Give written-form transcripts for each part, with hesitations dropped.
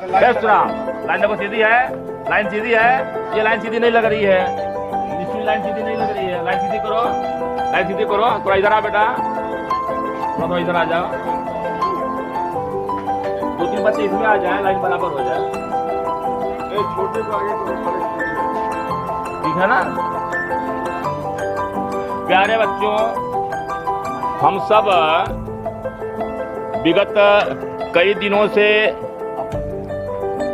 Best Ram. Line देखो सीधी है, line सीधी है, ये लाइन सीधी नहीं लग रही है, इसकी लाइन सीधी नहीं लग रही है। लाइन सीधी करो, लाइन सीधी करो। थोड़ा इधर आ बेटा, थोड़ा इधर आ जाओ। 2-3 बच्चे इसमें आ जाए, लाइन बराबर हो जाए। छोटे को आगे ठीक है ना। प्यारे बच्चों, हम सब विगत कई दिनों से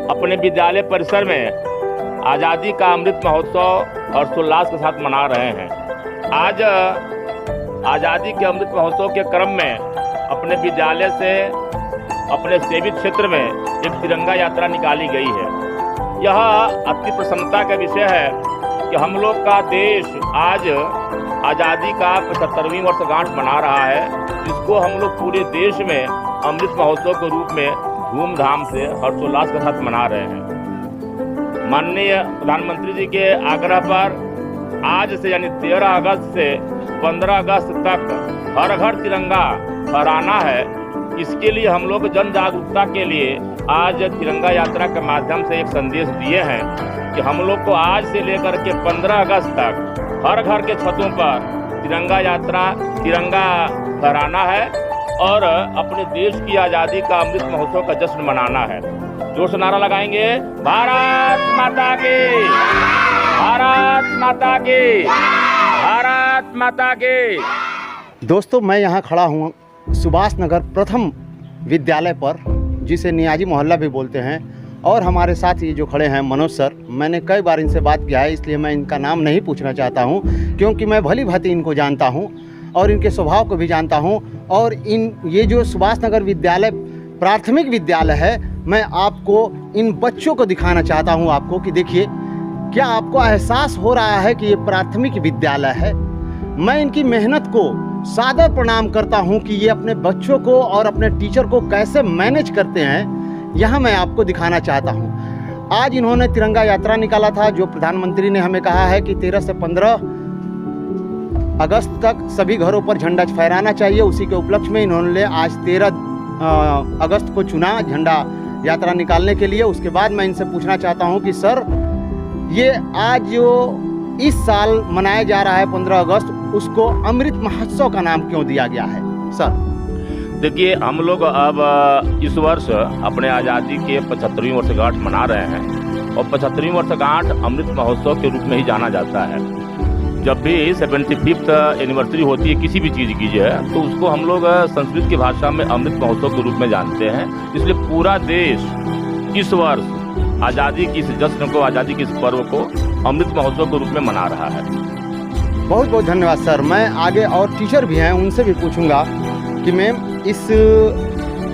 अपने विद्यालय परिसर में आज़ादी का अमृत महोत्सव हर्षोल्लास के साथ मना रहे हैं। आज आज़ादी के अमृत महोत्सव के क्रम में अपने विद्यालय से अपने सेवित क्षेत्र में एक तिरंगा यात्रा निकाली गई है। यह अति प्रसन्नता का विषय है कि हम लोग का देश आज आज़ादी का 75वीं वर्षगांठ मना रहा है, जिसको हम लोग पूरे देश में अमृत महोत्सव के रूप में धूमधाम से हर्षोल्लास के साथ मना रहे हैं। माननीय प्रधानमंत्री जी के आग्रह पर आज से यानी 13 अगस्त से 15 अगस्त तक हर घर तिरंगा फहराना है। इसके लिए हम लोग जन जागरूकता के लिए आज तिरंगा यात्रा के माध्यम से एक संदेश दिए हैं कि हम लोग को आज से लेकर के 15 अगस्त तक हर घर के छतों पर तिरंगा यात्रा, तिरंगा फहराना है और अपने देश की आज़ादी का अमृत महोत्सव का जश्न मनाना है। जोर से नारा लगाएंगे, भारत माता की, भारत माता की, भारत माता की। दोस्तों, मैं यहाँ खड़ा हूँ सुभाष नगर प्रथम विद्यालय पर, जिसे नियाजी मोहल्ला भी बोलते हैं, और हमारे साथ ये जो खड़े हैं मनोज सर। मैंने कई बार इनसे बात किया है, इसलिए मैं इनका नाम नहीं पूछना चाहता हूँ, क्योंकि मैं भली भांति इनको जानता हूँ और इनके स्वभाव को भी जानता हूँ। और ये जो सुभाष नगर विद्यालय प्राथमिक विद्यालय है, मैं आपको इन बच्चों को दिखाना चाहता हूँ आपको कि देखिए, क्या आपको एहसास हो रहा है कि ये प्राथमिक विद्यालय है। मैं इनकी मेहनत को सादर प्रणाम करता हूँ कि ये अपने बच्चों को और अपने टीचर को कैसे मैनेज करते हैं, यहाँ मैं आपको दिखाना चाहता हूँ। आज इन्होंने तिरंगा यात्रा निकाला था, जो प्रधानमंत्री ने हमें कहा है कि 13 से 15 अगस्त तक सभी घरों पर झंडा फहराना चाहिए। उसी के उपलक्ष्य में इन्होंने आज 13 अगस्त को चुना झंडा यात्रा निकालने के लिए। उसके बाद मैं इनसे पूछना चाहता हूँ कि सर, ये आज जो इस साल मनाया जा रहा है 15 अगस्त, उसको अमृत महोत्सव का नाम क्यों दिया गया है सर? देखिए, हम लोग अब इस वर्ष अपने आज़ादी के 75वीं वर्षगांठ मना रहे हैं और 75वीं वर्षगांठ अमृत महोत्सव के रूप में ही जाना जाता है। जब भी 75th एनिवर्सरी होती है किसी भी चीज़ की जो है, तो उसको हम लोग संस्कृत की भाषा में अमृत महोत्सव के रूप में जानते हैं। इसलिए पूरा देश इस वर्ष आज़ादी की इस जश्न को, आज़ादी के इस पर्व को अमृत महोत्सव के रूप में मना रहा है। बहुत बहुत धन्यवाद सर। मैं आगे और टीचर भी हैं, उनसे भी पूछूंगा कि मैम, इस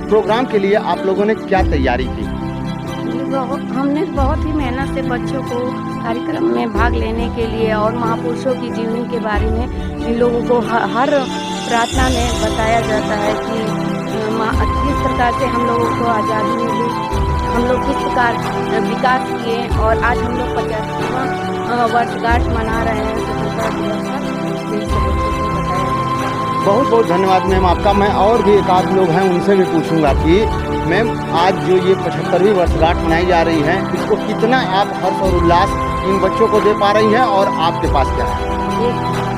प्रोग्राम के लिए आप लोगों ने क्या तैयारी की? हमने बहुत ही मेहनत से बच्चों को कार्यक्रम में भाग लेने के लिए और महापुरुषों की जीवनी के बारे में इन लोगों को हर प्रार्थना में बताया जाता है कि किस प्रकार से हम लोगों को आज़ादी मिली, हम लोग किस प्रकार विकास किए, और आज हम लोग 50वां वर्षगांठ मना रहे हैं स्वतंत्रता दिवस पर। बहुत बहुत धन्यवाद मैम आपका। मैं और भी एक आध लोग हैं, उनसे भी पूछूंगा कि मैम, आज जो ये 75वीं वर्षगांठ मनाई जा रही है, इसको कितना आप हर्ष और उल्लास इन बच्चों को दे पा रही हैं, और आपके पास क्या है?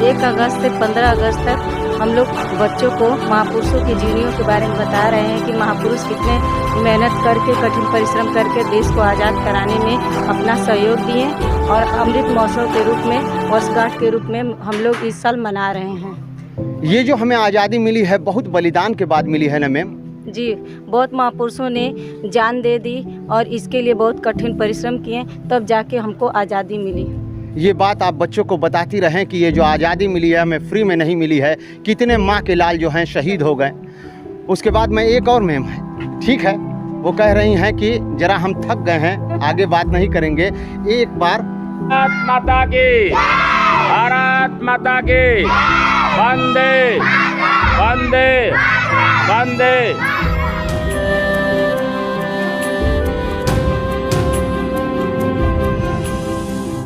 1 अगस्त से 15 अगस्त तक हम लोग बच्चों को महापुरुषों की जीवनियों के बारे में बता रहे हैं कि महापुरुष कितने मेहनत करके, कठिन परिश्रम करके देश को आज़ाद कराने में अपना सहयोग दिए, और अमृत महोत्सव के रूप में, वर्षगांठ के रूप में हम लोग इस साल मना रहे हैं। ये जो हमें आज़ादी मिली है, बहुत बलिदान के बाद मिली है ना मैम? जी, बहुत महापुरुषों ने जान दे दी और इसके लिए बहुत कठिन परिश्रम किए, तब जाके हमको आज़ादी मिली। ये बात आप बच्चों को बताती रहें कि ये जो आज़ादी मिली है हमें फ्री में नहीं मिली है। कितने माँ के लाल जो हैं शहीद हो गए। उसके बाद में एक और मैम है, ठीक है, वो कह रही हैं कि जरा हम थक गए हैं, आगे बात नहीं करेंगे। एक बार भारत माता की, भारत माता की, वंदे वंदे वंदे